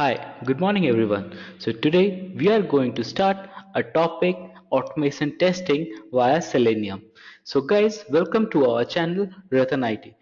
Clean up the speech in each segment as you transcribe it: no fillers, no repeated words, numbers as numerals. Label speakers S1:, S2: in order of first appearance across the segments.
S1: Hi, good morning everyone. So today we are going to start a topic automation testing via Selenium. So guys, welcome to our channel Ratan IT.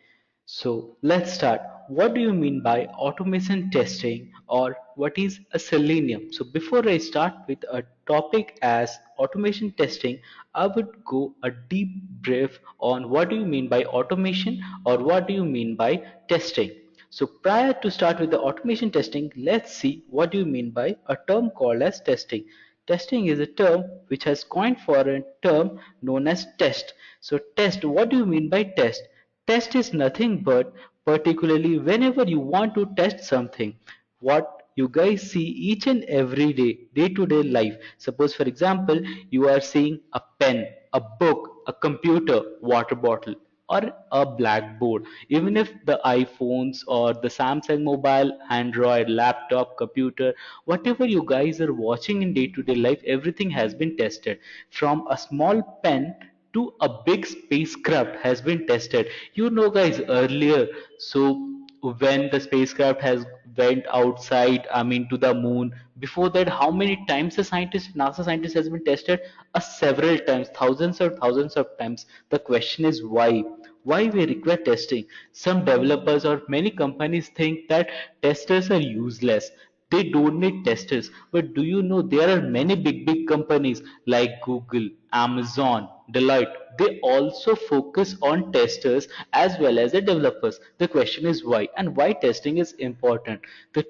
S1: So let's start. What do you mean by automation testing or what is a Selenium? So before I start with a topic as automation testing, I would go a deep brief on what do you mean by automation or what do you mean by testing. So prior to start with the automation testing, let's see what you mean by a term called as testing. Testing is a term which has coined for a term known as test. So test, what do you mean by test? Test is nothing but particularly whenever you want to test something, what you guys see each and every day to day life. Suppose for example, you are seeing a pen, a book, a computer, water bottle or a blackboard. Even if the iPhones or the Samsung mobile, Android, laptop, computer, whatever you guys are watching in day to day life, everything has been tested. From a small pen to a big spacecraft has been tested. You know guys, earlier, so when the spacecraft has went outside, I mean to the moon, before that how many times the NASA scientist has been tested? Several times, thousands of times. The question is why we require testing? Some developers or many companies think that testers are useless, they don't need testers. But do you know there are many big companies like Google, Amazon, Deloitte. They also focus on testers as well as the developers. The question is why, and why testing is important. The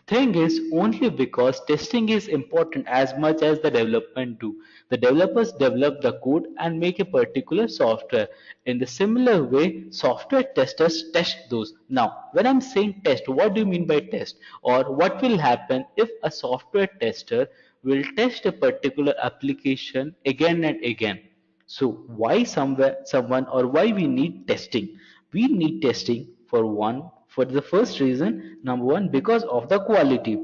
S1: thing is only because testing is important as much as the development do. The developers develop the code and make a particular software. In the similar way, software testers test those. Now, when I'm saying test, what do you mean by test? Or what will happen if a software tester will test a particular application again and again? So why someone or why we need testing? We need testing for the first reason, number one, because of the quality.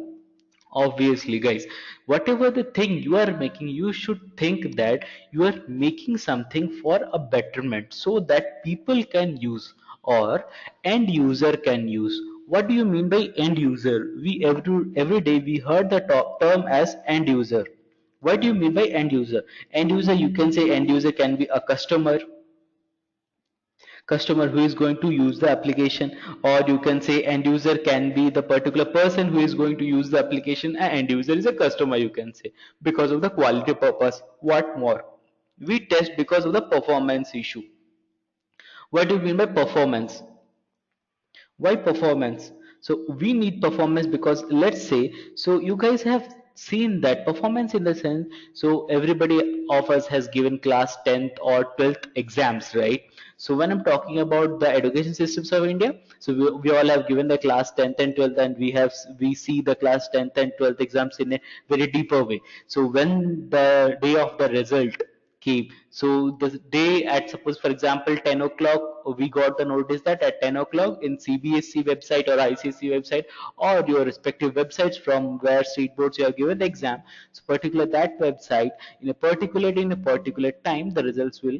S1: Obviously guys, whatever the thing you are making, you should think that you are making something for a betterment so that people can use or end user can use. What do you mean by end user? We every day we heard the term as end user. What do you mean by end user? End user, you can say end user can be a customer who is going to use the application, or you can say end user can be the particular person who is going to use the application, and end user is a customer, you can say, because of the quality purpose. What more, we test because of the performance issue. What do you mean by performance? Why performance? So we need performance because let's say, so you guys have seen that performance in the sense, so everybody of us has given class 10th or 12th exams, right? So when I'm talking about the education systems of India, so we all have given the class 10th and 12th, and we see the class 10th and 12th exams in a very deeper way. So when the day of the result came, so the day at, suppose for example, 10 o'clock, we got the notice that at 10 o'clock in CBSC website or ICC website or your respective websites from where state boards you have given the exam, so particular that website, in a particular day, in a particular time, the results will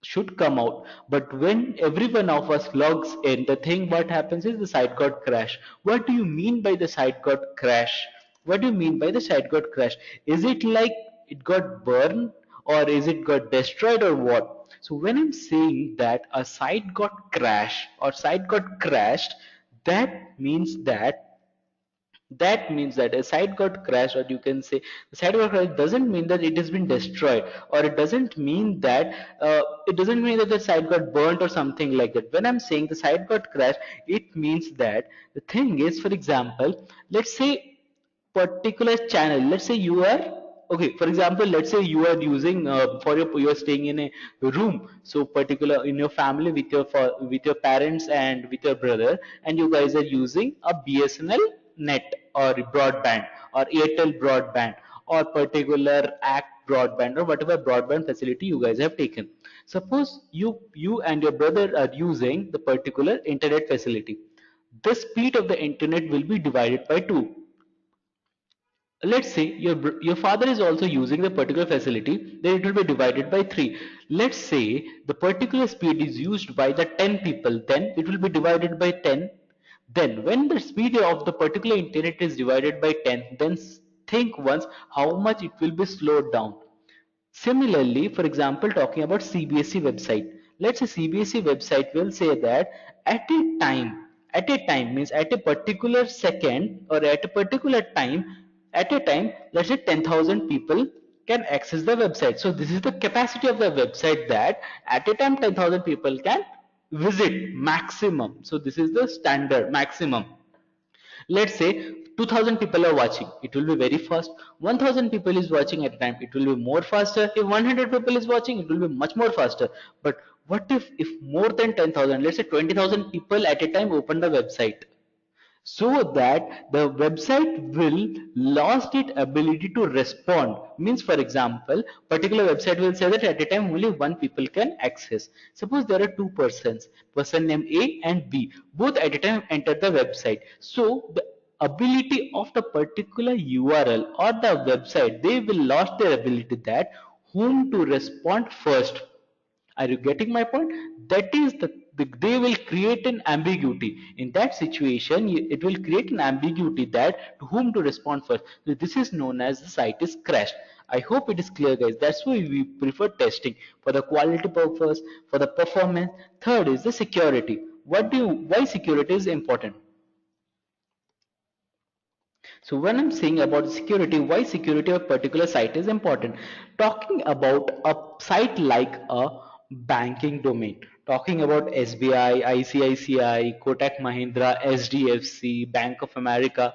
S1: should come out. But when every one of us logs in, the thing what happens is the site got crash. What do you mean by the site got crash? What do you mean by the site got crash? Is it like it got burned, or is it got destroyed, or what? So when I'm saying that a site got crash or site got crashed, that means that a site got crashed, or you can say the site got crashed doesn't mean that it has been destroyed, or it doesn't mean that the site got burnt or something like that. When I'm saying the site got crashed, it means that the thing is, for example, let's say particular channel, let's say you are, okay, for example, let's say you are using for your, you are staying in a room, so particular in your family with with your parents and with your brother, and you guys are using a BSNL net or broadband or Airtel broadband or particular act broadband or whatever broadband facility you guys have taken. Suppose you and your brother are using the particular internet facility. The speed of the internet will be divided by 2. Let's say your father is also using the particular facility, then it will be divided by 3. Let's say the particular speed is used by the 10 people, then it will be divided by 10. Then when the speed of the particular internet is divided by 10, then think once how much it will be slowed down. Similarly, for example, talking about CBSE website. Let's say CBSE website will say that at a time means at a particular second or at a time, let's say 10,000 people can access the website. So this is the capacity of the website, that at a time 10,000 people can visit maximum. So this is the standard maximum. Let's say 2000 people are watching, it will be very fast. 1000 people is watching at a time, it will be more faster. If 100 people is watching, it will be much more faster. But what if more than 10,000, let's say 20,000 people at a time open the website, so that the website will lost its ability to respond. Means, for example, particular website will say that at a time only one people can access. Suppose there are two persons, person name A and B, both at a time enter the website. So the ability of the particular URL or the website, they will lost their ability, that whom to respond first. Are you getting my point? That is they will create an ambiguity. In that situation, it will create an ambiguity that to whom to respond first. So this is known as the site is crashed. I hope it is clear, guys. That's why we prefer testing for the quality purpose, for the performance. Third is the security. Why security is important? So when I'm saying about security, why security of particular site is important? Talking about a site like a banking domain, talking about SBI, ICICI, Kotak Mahindra, SDFC, Bank of America,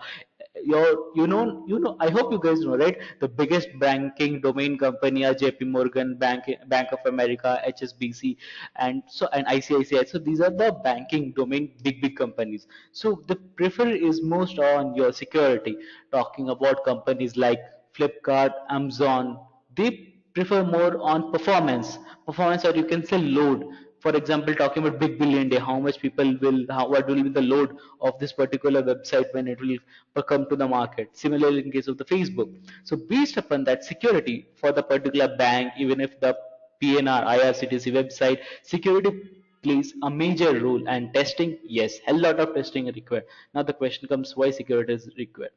S1: I hope you guys know, right? The biggest banking domain company are JP Morgan, Bank of America, HSBC, and ICICI. So these are the banking domain big companies. So the prefer is most on your security. Talking about companies like Flipkart, Amazon, they prefer more on performance, or you can say load. For example, talking about big billion day, how much people will, what will be the load of this particular website when it will come to the market. Similarly, in case of the Facebook. So based upon that security for the particular bank, even if the PNR, IRCTC website, security plays a major role. And testing, yes, a lot of testing is required. Now the question comes, why security is required?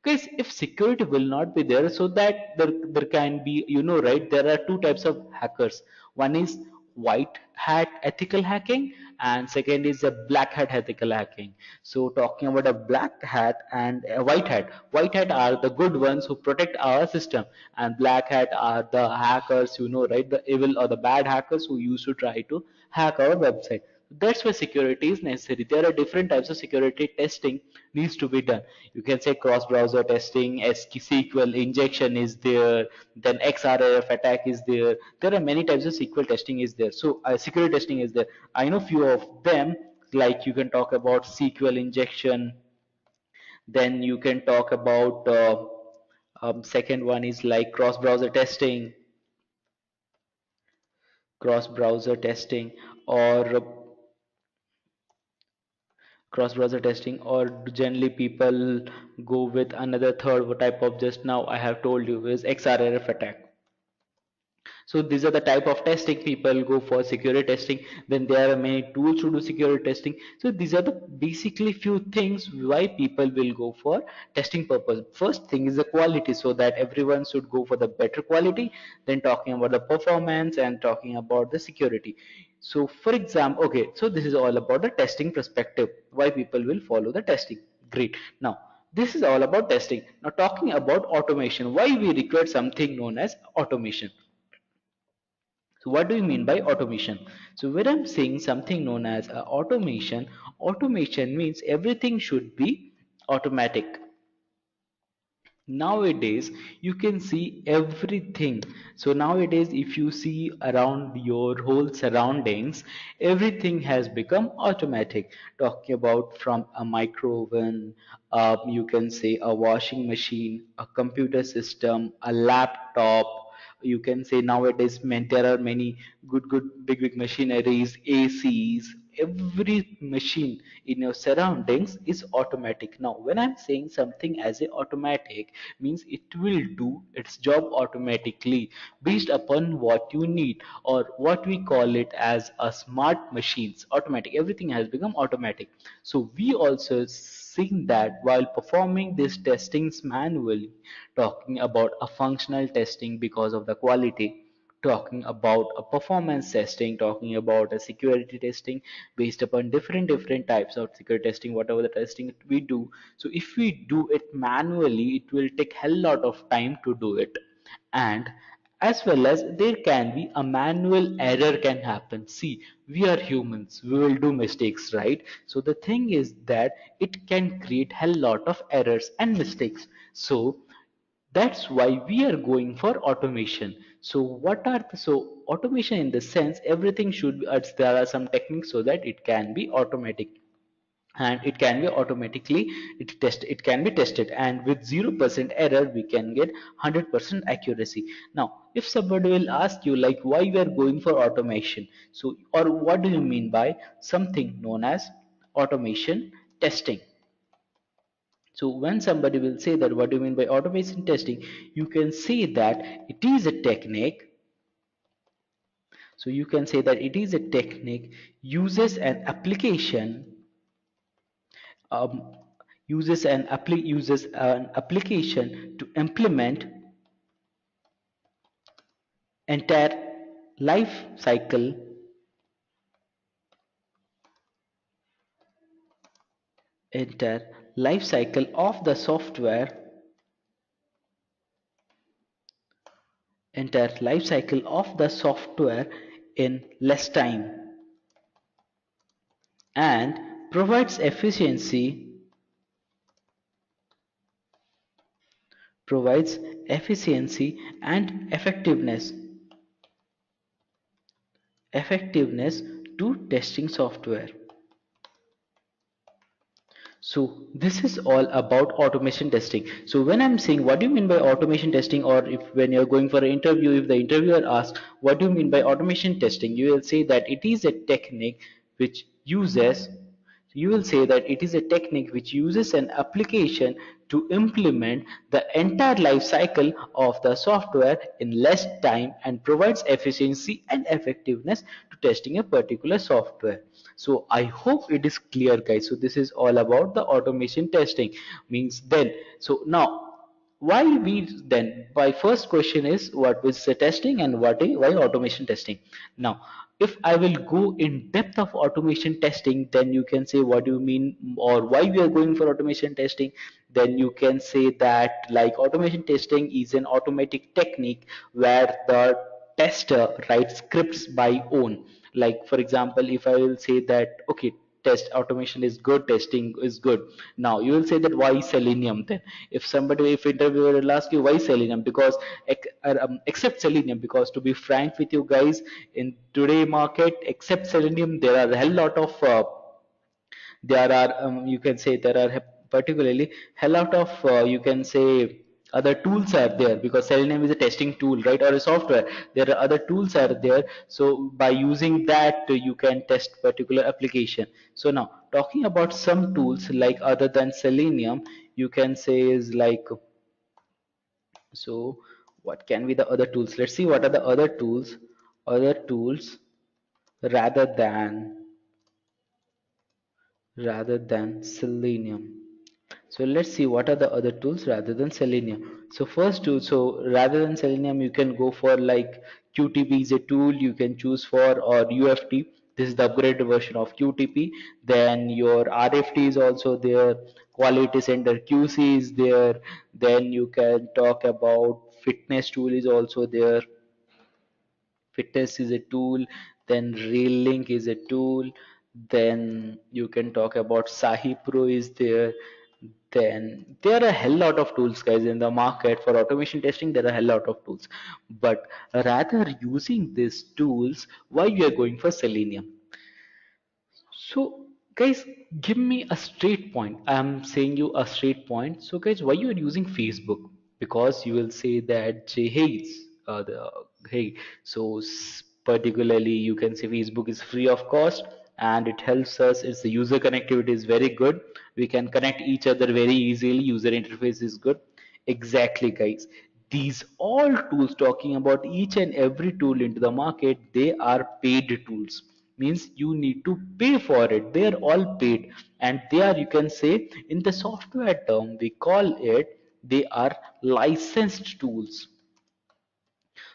S1: Guys, if security will not be there, so that there can be, right, there are two types of hackers. One is white hat ethical hacking, and second is a black hat ethical hacking. So talking about a black hat and a white hat are the good ones who protect our system, and black hat are the hackers, right, the evil or the bad hackers who used to try to hack our website. That's why security is necessary. There are different types of security testing needs to be done. You can say cross browser testing, SQL injection is there, then XRF attack is there. There are many types of SQL testing is there. So security testing is there. I know few of them, like you can talk about SQL injection, then you can talk about second one is like cross browser testing, or cross browser testing, or generally people go with another third type of, just now I have told you, is XRF attack. So these are the type of testing people go for. Security testing, then there are many tools to do security testing. So these are the basically few things why people will go for testing purpose. First thing is the quality, so that everyone should go for the better quality. Then talking about the performance and talking about the security. So for example, okay, so this is all about the testing perspective, why people will follow the testing. Great. Now this is all about testing. Now talking about automation, why we require something known as automation. So what do you mean by automation? So when I'm saying something known as automation means everything should be automatic. Nowadays you can see everything. So nowadays if you see around your whole surroundings, everything has become automatic. Talking about from a micro oven, you can say a washing machine, a computer system, a laptop. You can say nowadays, there are many good big machineries, ACs, every machine in your surroundings is automatic. Now when I'm saying something as a automatic means it will do its job automatically based upon what you need, or what we call it as a smart machines. Automatic, everything has become automatic. So we also seen that while performing these testings manually, talking about a functional testing because of the quality, talking about a performance testing, talking about a security testing based upon different types of security testing, whatever the testing we do. So if we do it manually, it will take hell lot of time to do it. And as well as there can be a manual error can happen. See, we are humans, we will do mistakes, right? So the thing is that it can create hell lot of errors and mistakes. So that's why we are going for automation. So what are so automation in the sense everything should be, there are some techniques so that it can be automatic, and it can be automatically it can be tested, and with 0% error we can get 100% accuracy. Now if somebody will ask you like why we are going for automation, so or what do you mean by something known as automation testing. So when somebody will say that what do you mean by automation testing, you can say that it is a technique. So you can say that it is a technique uses an application, um, uses an application to implement entire life cycle entire life cycle of the software entire life cycle of the software in less time, and provides efficiency and effectiveness to testing software. So this is all about automation testing. So when I'm saying what do you mean by automation testing, or if when you're going for an interview, if the interviewer asks what do you mean by automation testing, you will say that it is a technique which uses you will say that it is a technique which uses an application to implement the entire life cycle of the software in less time and provides efficiency and effectiveness to testing a particular software. So I hope it is clear, guys. So this is all about the automation testing means. Then so now why we then my first question is what is the testing and why automation testing. Now if I will go in depth of automation testing, then you can say what do you mean or why we are going for automation testing. Then you can say that like automation testing is an automatic technique where the tester writes scripts by own. Like for example, if I will say that okay, test automation is good, testing is good. Now you will say that why Selenium then. If somebody, if interviewer will ask you why Selenium, because except Selenium, because to be frank with you guys, in today market except Selenium there are a hell lot of there are you can say there are particularly a lot of you can say other tools are there, because Selenium is a testing tool, right, or a software. There are other tools are there, so by using that you can test particular application. So now talking about some tools like other than Selenium, you can say is like, so what can be the other tools? Let's see what are the other tools rather than Selenium. So let's see what are the other tools rather than Selenium. So first tool, so rather than Selenium, you can go for like QTP is a tool you can choose for, or UFT. This is the upgraded version of QTP. Then your RFT is also there. Quality Center QC is there. Then you can talk about Fitness tool is also there. Fitness is a tool. Then Rail is a tool. Then you can talk about Sahi Pro is there. Then there are a hell lot of tools, guys, in the market for automation testing. There are a hell lot of tools, but rather using these tools, why you are going for Selenium? So, guys, give me a straight point. I'm saying you a straight point. So, guys, why you are using Facebook? Because you will say that, hey, hey. So, particularly, you can say Facebook is free of cost, and it helps us. Its the user connectivity is very good. We can connect each other very easily. User interface is good. Exactly, guys. These all tools, talking about each and every tool into the market, they are paid tools. Means you need to pay for it. They are all paid, and they are, you can say, in the software term we call it, they are licensed tools.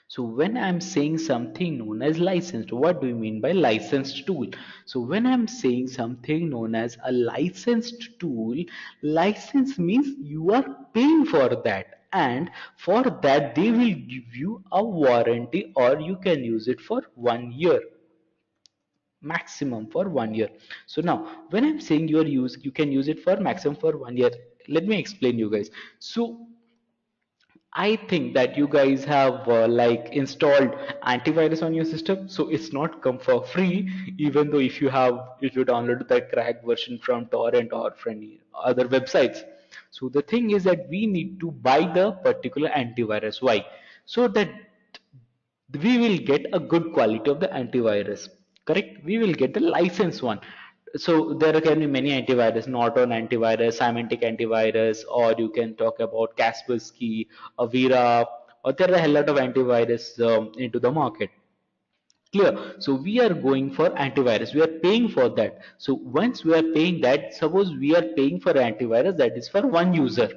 S1: So when I'm saying something known as licensed, what do you mean by licensed tool? So when I'm saying something known as a licensed tool, license means you are paying for that, and for that they will give you a warranty, or you can use it for 1 year, maximum for 1 year. So now when I'm saying you can use it for maximum for 1 year, let me explain you guys. So I think that you guys have like installed antivirus on your system, so it's not come for free. Even though if you download the cracked version from torrent or from other websites, so the thing is that we need to buy the particular antivirus. Why? So that we will get a good quality of the antivirus. Correct? We will get the licensed one. So there can be many antivirus, Norton antivirus, Symantec antivirus, or you can talk about Kaspersky, Avira, or there are a lot of antivirus into the market. Clear? So we are going for antivirus, we are paying for that. So once we are paying that, suppose we are paying for antivirus that is for one user,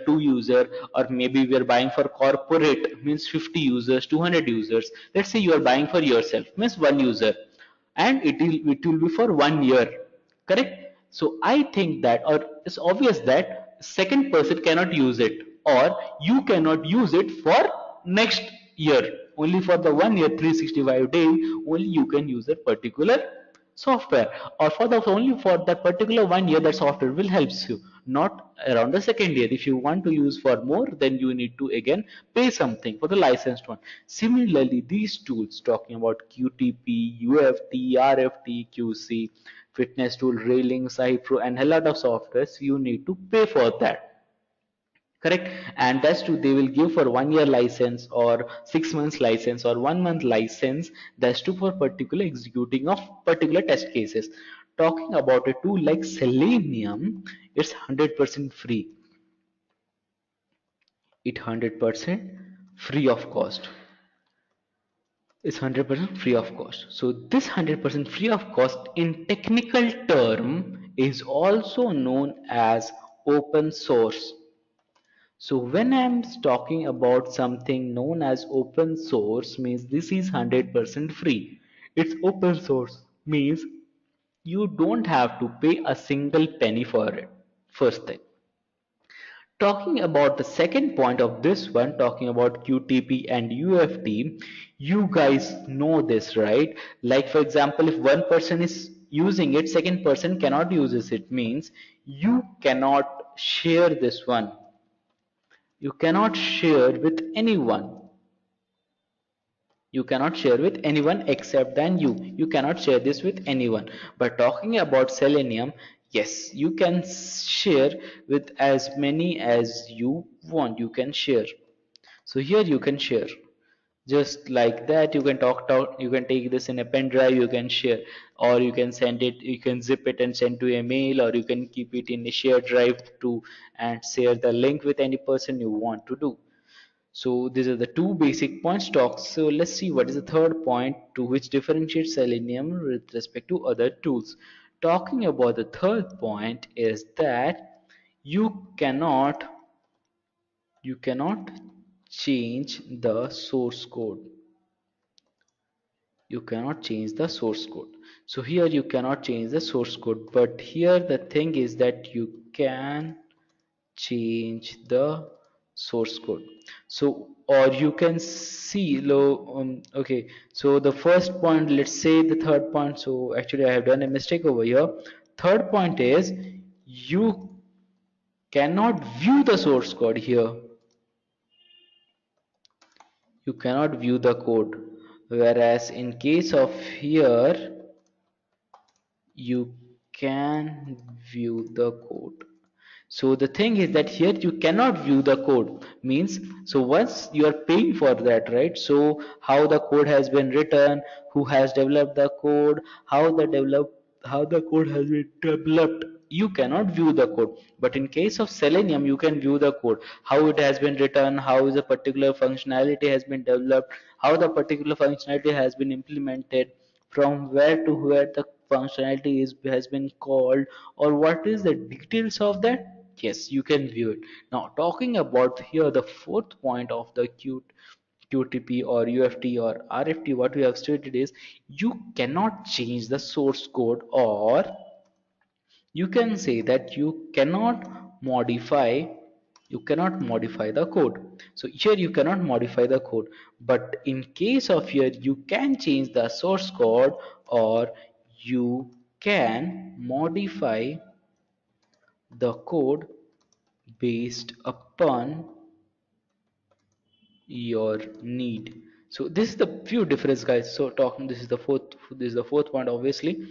S1: two user, or maybe we are buying for corporate, means 50 users, 200 users. Let's say you are buying for yourself, means one user, and it will be for 1 year. Correct? So I think that, or it's obvious that second person cannot use it, or you cannot use it for next year. Only for the 1 year, 365 days, only you can use that particular software, or for the only for that particular 1 year that software will helps you, not around the second year. If you want to use for more, then you need to again pay something for the licensed one. Similarly, these tools, talking about QTP, UFT, RFT, QC, fitness tool, railing, Cypro, and a lot of softwares, you need to pay for that. Correct? And that's true, they will give for 1 year license, or 6 months license, or 1 month license. That's true for particular executing of particular test cases. Talking about a tool like Selenium, it's 100% free. It 100% free of cost. It's 100% free of cost. So this 100% free of cost in technical term is also known as open source. So when I'm talking about something known as open source, means this is 100% free. It's open source means you don't have to pay a single penny for it. First thing. Talking about the second point of this one, talking about QTP and UFT, you guys know this, right? Like for example, if one person is using it, second person cannot use it, means you cannot share this one. You cannot share with anyone. You cannot share with anyone except than you cannot share this with anyone. But talking about Selenium, yes, you can share with as many as you want. You can share. So here you can share just like that. You can talk, you can take this in a pen drive, you can share, or you can send it, you can zip it and send to a mail, or you can keep it in a shared drive to and share the link with any person you want to do. So these are the two basic points talked. So let's see what is the third point to which differentiates Selenium with respect to other tools. Talking about the third point is that you cannot you cannot change the source code. You cannot change the source code. So here you cannot change the source code, but here the thing is that you can change the source code. So, or you can see okay, so the first point, let's say the third point, so actually I have done a mistake over here. Third point is you cannot view the source code here. You cannot view the code, whereas in case of here you can view the code. So the thing is that here you cannot view the code. Means, so once you are paying for that, right? So how the code has been written, who has developed the code, how the code has been developed, you cannot view the code. But in case of Selenium, you can view the code, how it has been written, how is a particular functionality has been developed, how the particular functionality has been implemented, from where to where the functionality is has been called, or what is the details of that. Yes, you can view it. Now talking about here the fourth point of the QTP or UFT or RFT, what we have stated is you cannot change the source code, or you can say that modify you cannot modify the code. So here you cannot modify the code, but in case of here you can change the source code, or you can modify the code based upon your need. So this is the few difference, guys. So talking, this is the fourth point, obviously.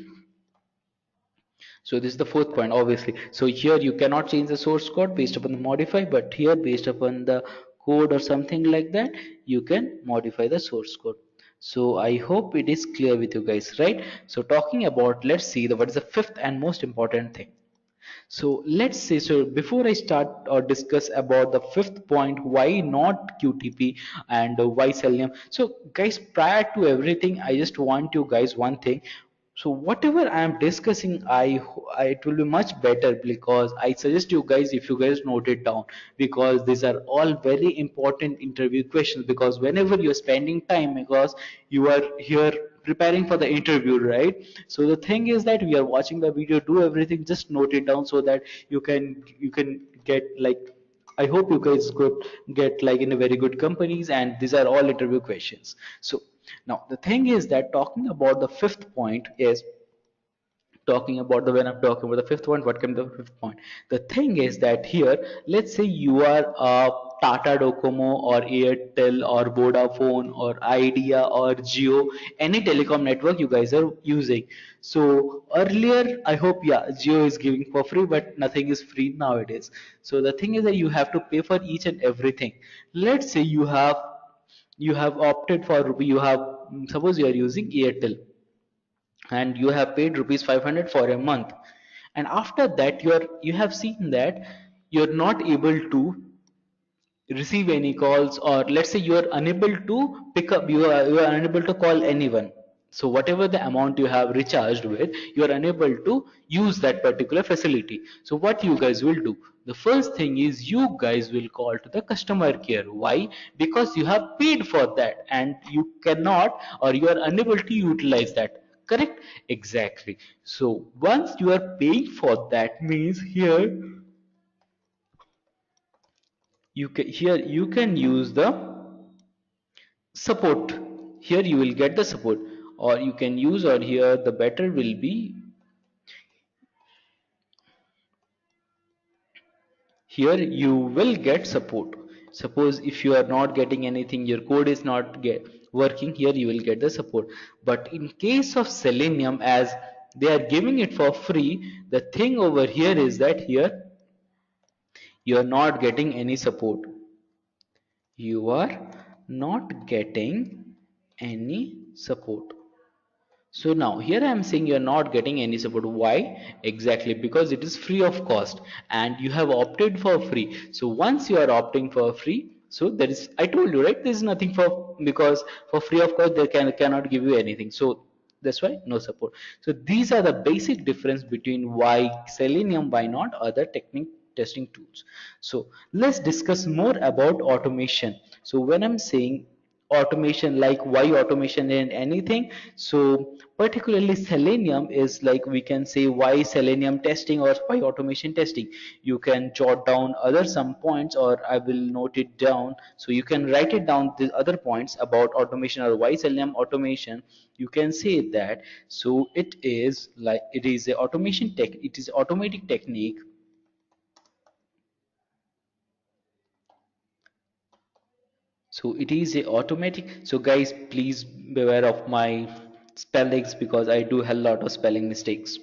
S1: So this is the fourth point, obviously. So here you cannot change the source code based upon the modify, but here based upon the code or something like that, you can modify the source code. So I hope it is clear with you guys, right? So talking about, let's see what is the fifth and most important thing. So let's say, so before I start or discuss about the fifth point, why not QTP and why Selenium. So guys, prior to everything, I just want you guys one thing. So whatever I am discussing, it will be much better, because I suggest you guys, if you guys note it down, because these are all very important interview questions. Because whenever you're spending time, because you are here preparing for the interview, right? So the thing is that we are watching the video, do everything, just note it down, so that you can get like, I hope you guys could get like in a very good companies, and these are all interview questions. So now the thing is that talking about the fifth point is talking about the when I'm talking about the fifth one, what comes the fifth point? The thing is that here, let's say you are a Tata Docomo or Airtel or Vodafone or Idea or Jio, any telecom network you guys are using. So earlier, I hope, yeah, Jio is giving for free, but nothing is free nowadays. So the thing is that you have to pay for each and everything. Let's say you have opted for, you have, suppose you are using Airtel and you have paid rupees 500 for a month, and after that you have seen that you're not able to receive any calls, or let's say you are unable to pick up, you are unable to call anyone. So whatever the amount you have recharged with, you are unable to use that particular facility. So what you guys will do, the first thing is you guys will call to the customer care. Why? Because you have paid for that and you cannot, or you are unable to utilize that. Correct? Exactly. So once you are paying for that, means here you can use the support. Here you will get the support, or you can use, or here the better will be, here you will get support. Suppose if you are not getting anything, your code is not working, here you will get the support. But in case of Selenium, as they are giving it for free, the thing over here is that here you are not getting any support. You are not getting any support. So now here I am saying you're not getting any support. Why? Exactly because it is free of cost and you have opted for free. So once you are opting for free, so there is, I told you, right, there is nothing for, because for free of cost they cannot give you anything. So that's why no support. So these are the basic difference between why Selenium, why not other technique testing tools. So let's discuss more about automation. So when I'm saying automation, like why automation in anything, so particularly Selenium is like, we can say why Selenium testing or why automation testing. You can jot down other some points, or I will note it down, so you can write it down, the other points about automation or why Selenium automation. You can say that, so it is like, it is a automation tech, it is automatic technique. So it is a automatic. So guys, please beware of my spellings, because I do a lot of spelling mistakes.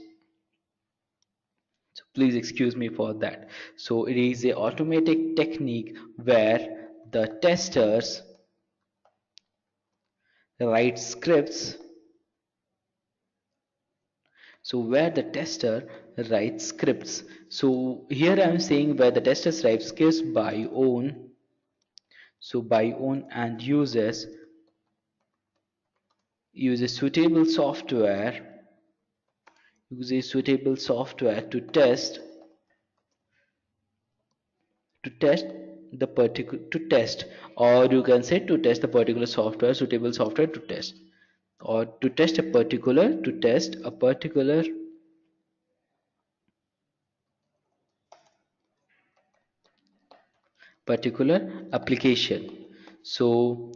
S1: So please excuse me for that. So it is a automatic technique where the testers write scripts. So where the tester writes scripts. So here I am saying where the testers write scripts by own. So by own and uses suitable software to test the particular to test, or you can say to test the particular software suitable software to test, or to test a particular application. So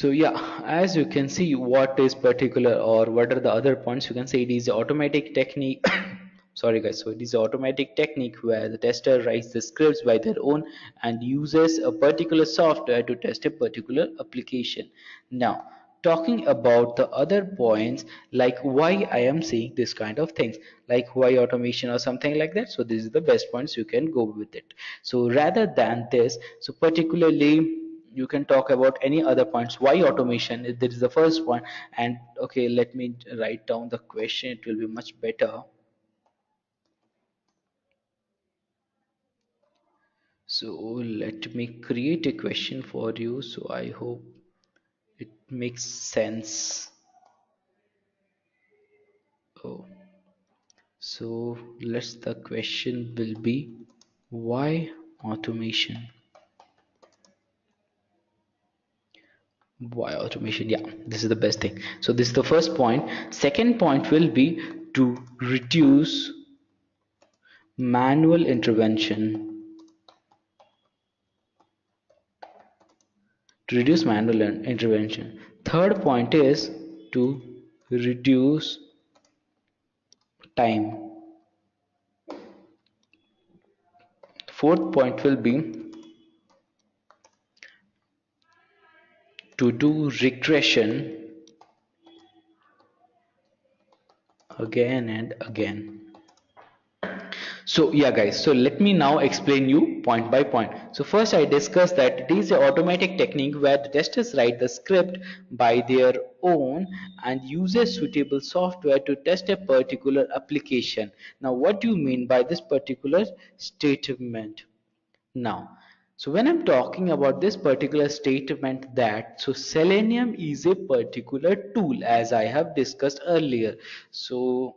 S1: yeah, as you can see, what is particular or what are the other points? You can say it is automatic technique. Sorry guys. So it is automatic technique where the tester writes the scripts by their own and uses a particular software to test a particular application. Now, talking about the other points, like why I am saying this kind of things, like why automation or something like that. So this is the best points, you can go with it. So rather than this, so particularly you can talk about any other points. Why automation? This is the first one. And okay, let me write down the question, it will be much better. So let me create a question for you, so I hope it makes sense. Oh, so let's the question will be why automation. Why automation? Yeah, this is the best thing. So this is the first point. Second point will be to reduce manual intervention. To reduce manual intervention. Third point is to reduce time. Fourth point will be to do regression again and again. So yeah guys, so let me now explain you point by point. So first I discussed that it is an automatic technique where the testers write the script by their own and uses suitable software to test a particular application. Now what do you mean by this particular statement? Now, so when I'm talking about this particular statement, that so Selenium is a particular tool, as I have discussed earlier. So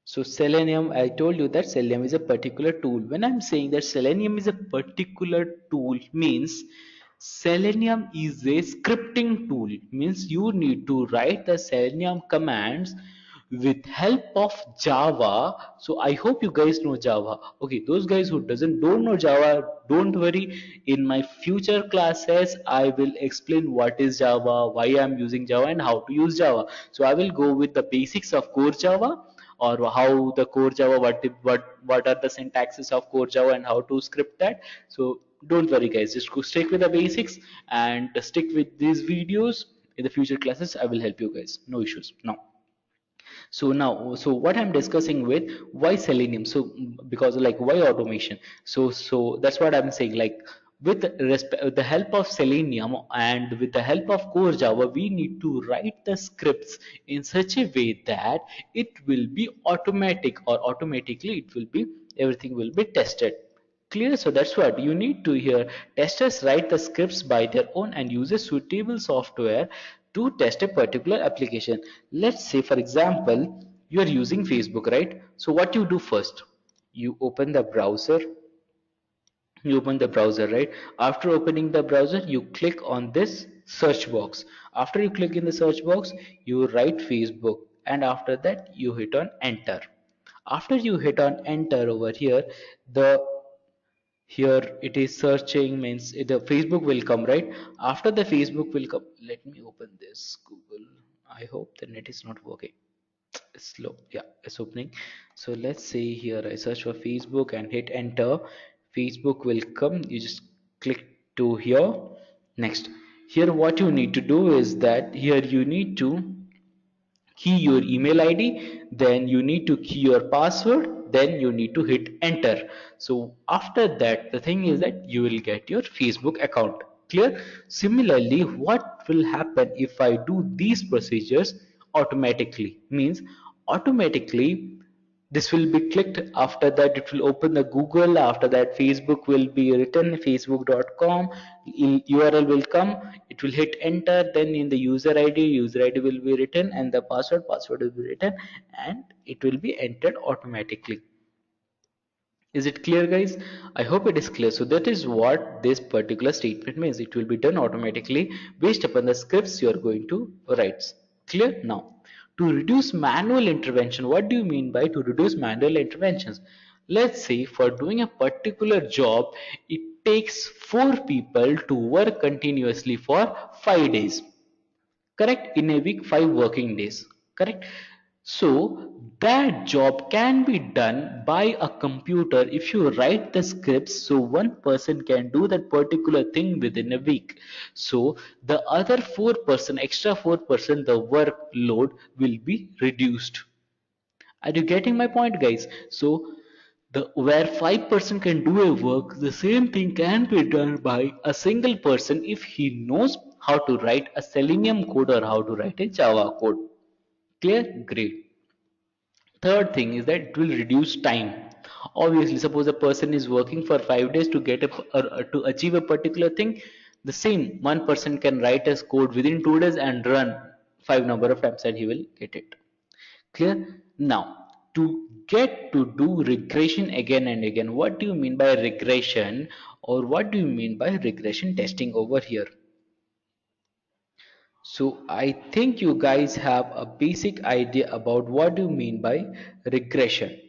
S1: Selenium, I told you that Selenium is a particular tool. When I'm saying that Selenium is a particular tool, means Selenium is a scripting tool. Means you need to write the Selenium commands with help of Java. So I hope you guys know Java. Okay, those guys who don't know Java, don't worry. In my future classes, I will explain what is Java, why I'm using Java, and how to use Java. So I will go with the basics of core Java, or how the core Java, what are the syntaxes of core Java and how to script that. So don't worry guys, just go stick with the basics and stick with these videos. In the future classes I will help you guys, no issues. Now, so now, so what I'm discussing with why Selenium. So because like why automation. So that's what I'm saying, like with the help of Selenium and with the help of core Java, we need to write the scripts in such a way that it will be automatic, or automatically it will be, everything will be tested. Clear? So that's what you need to hear. Testers write the scripts by their own and uses suitable software to test a particular application. Let's say, for example, you are using Facebook, right? So what you do first? You open the browser. You open the browser, right? After opening the browser, you click on this search box. After you click in the search box, you write Facebook, and after that, you hit on enter. After you hit on enter over here, the here it is searching, means the Facebook will come, right? After the Facebook will come, let me open this Google. I hope the net is not working. It's slow. Yeah, it's opening. So let's say here I search for Facebook and hit enter. Facebook will come. You just click to here. Next, here what you need to do is that here you need to key your email ID, then you need to key your password, then you need to hit enter. So after that, the thing is that you will get your Facebook account. Clear? Similarly, what will happen if I do these procedures automatically? Means automatically this will be clicked. After that it will open the Google. After that Facebook will be written, facebook.com URL will come. It will hit enter. Then in the user id will be written, and the password will be written, and it will be entered automatically. Is it clear, guys? I hope it is clear. So that is what this particular statement means. It will be done automatically based upon the scripts you are going to write. Clear? Now, to reduce manual intervention, what do you mean by to reduce manual interventions? Let's say for doing a particular job, it takes 4 people to work continuously for 5 days. Correct? In a week, 5 working days. Correct? So that job can be done by a computer if you write the scripts, so one person can do that particular thing within a week. So the other 4 person, extra 4 person, the workload will be reduced. Are you getting my point, guys? So the where 5 person can do a work, the same thing can be done by a single person if he knows how to write a Selenium code or how to write a Java code. Clear? Great. Third thing is that it will reduce time. Obviously, suppose a person is working for 5 days to get to achieve a particular thing, the same one person can write as code within 2 days and run five number of times, and he will get it. Clear? Now, to get to do regression again and again, what do you mean by regression, or what do you mean by regression testing over here? So I think you guys have a basic idea about what do you mean by regression.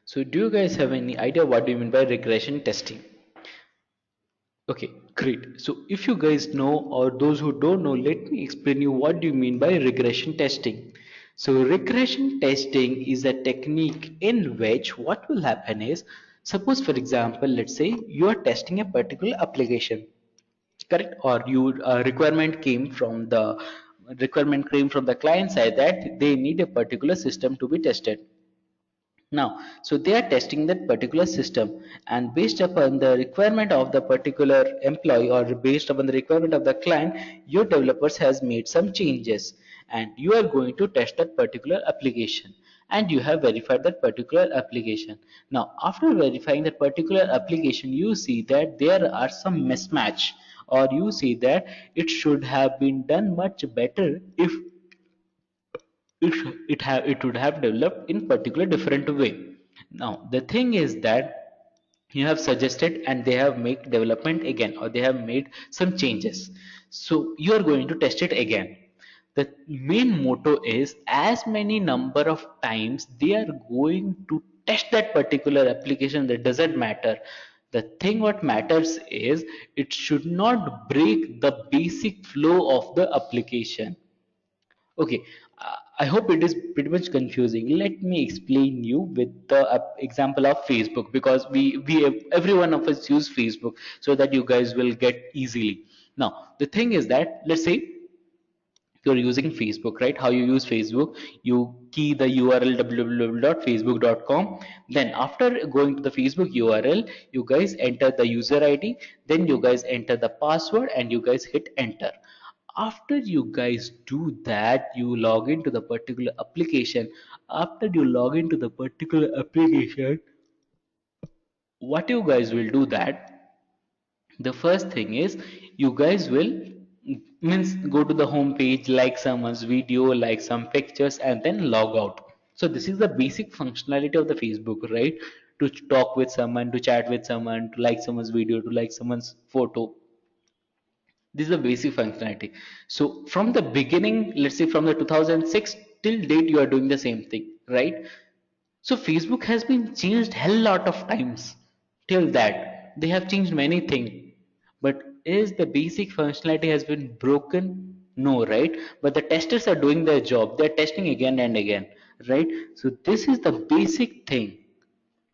S1: So do you guys have any idea what do you mean by regression testing? Okay, great. So if you guys know, or those who don't know, let me explain you what do you mean by regression testing. So regression testing is a technique in which what will happen is, suppose for example, let's say you are testing a particular application, correct? Or you requirement came from the client side that they need a particular system to be tested. Now, so they are testing that particular system, and based upon the requirement of the particular employee, or based upon the requirement of the client, your developers has made some changes, and you are going to test that particular application, and you have verified that particular application. Now, after verifying that particular application, you see that there are some mismatch, or you see that it should have been done much better if it would have developed in particular different way. Now the thing is that you have suggested and they have made development again, or they have made some changes, so you are going to test it again. The main motto is as many number of times they are going to test that particular application, that doesn't matter. The thing what matters is it should not break the basic flow of the application. Okay, I hope it is pretty much confusing. Let me explain you with the example of Facebook, because we every one of us use Facebook, so that you guys will get easily. Now the thing is that, let's say you're using Facebook, right? How you use Facebook? You key the URL www.facebook.com. Then after going to the Facebook URL, you guys enter the user ID, then you guys enter the password, and you guys hit enter. After you guys do that, you log into the particular application. After you log into the particular application, what you guys will do that, the first thing is you guys will means go to the home page, like someone's video, like some pictures, and then log out. So this is the basic functionality of the Facebook, right? To talk with someone, to chat with someone, to like someone's video, to like someone's photo. This is the basic functionality. So from the beginning, let's say from the 2006 till date, you are doing the same thing, right? So Facebook has been changed hell lot of times. Till that, they have changed many things. But is the basic functionality has been broken? No, right? But the testers are doing their job. They're testing again and again, right? So this is the basic thing.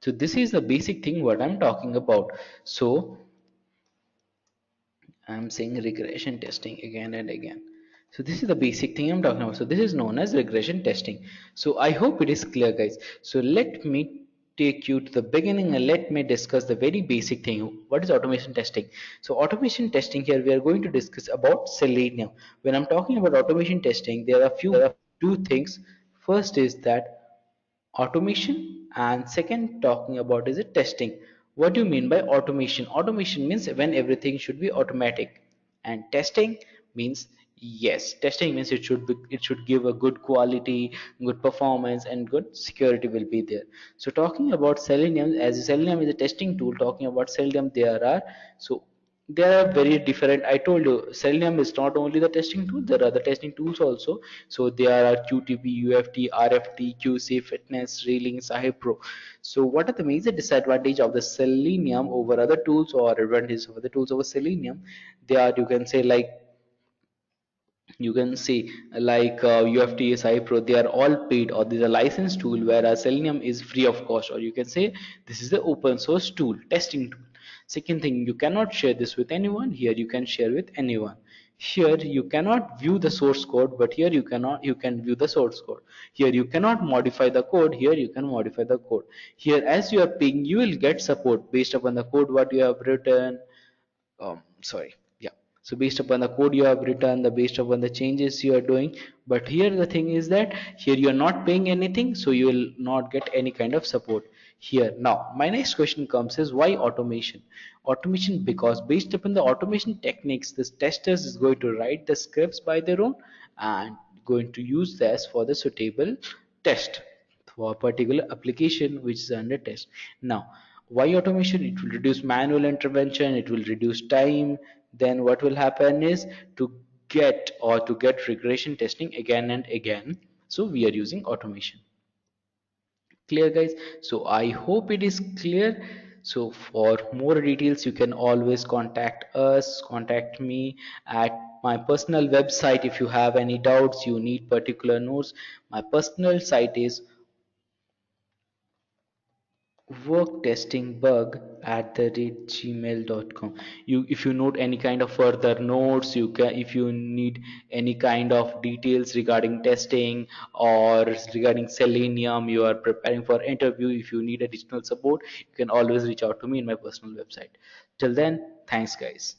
S1: So this is the basic thing what I'm talking about. So I'm saying regression testing again and again. So this is the basic thing I'm talking about. So this is known as regression testing. So I hope it is clear, guys. So let me take you to the beginning and let me discuss the very basic thing. What is automation testing? So automation testing, here we are going to discuss about Selenium. When I'm talking about automation testing, there are two things. First is that automation, and second talking about is it testing. What do you mean by automation? Automation means when everything should be automatic, and testing means, yes, testing means it should give a good quality, good performance, and good security will be there. So talking about Selenium, as Selenium is a testing tool, talking about Selenium, there are, so they are very different. I told you Selenium is not only the testing tool, there are the testing tools also. So there are QTP, UFT, RFT, QC, Fitness, Reeling, Sahib Pro. So what are the major disadvantage of the Selenium over other tools, or advantage of the tools over Selenium? They are, you can say, like, you can see like UFTS iPro, they are all paid, or this is a licensed tool, whereas Selenium is free of cost, or you can say this is the open source tool, testing tool. Second thing, you cannot share this with anyone. Here you can share with anyone. Here you cannot view the source code, but here you can view the source code. Here you cannot modify the code. Here you can modify the code. Here, as you are paying, you will get support based upon the code what you have written. Sorry, yeah. So based upon the code you have written, the based upon the changes you are doing. But here the thing is that here you are not paying anything, so you will not get any kind of support here. Now my next question comes is, why automation? Automation, because based upon the automation techniques, this testers is going to write the scripts by their own and going to use this for the suitable test for a particular application which is under test. Now, why automation? It will reduce manual intervention, it will reduce time. Then what will happen is to get regression testing again and again. So we are using automation. Clear, guys? So I hope it is clear. So for more details, you can always contact me at my personal website. If you have any doubts, you need particular notes, my personal site is worktestingbug at the rate gmail.com. You, if you note any kind of further notes, you can, if you need any kind of details regarding testing or regarding Selenium, you are preparing for interview, if you need additional support, you can always reach out to me in my personal website. Till then, thanks, guys.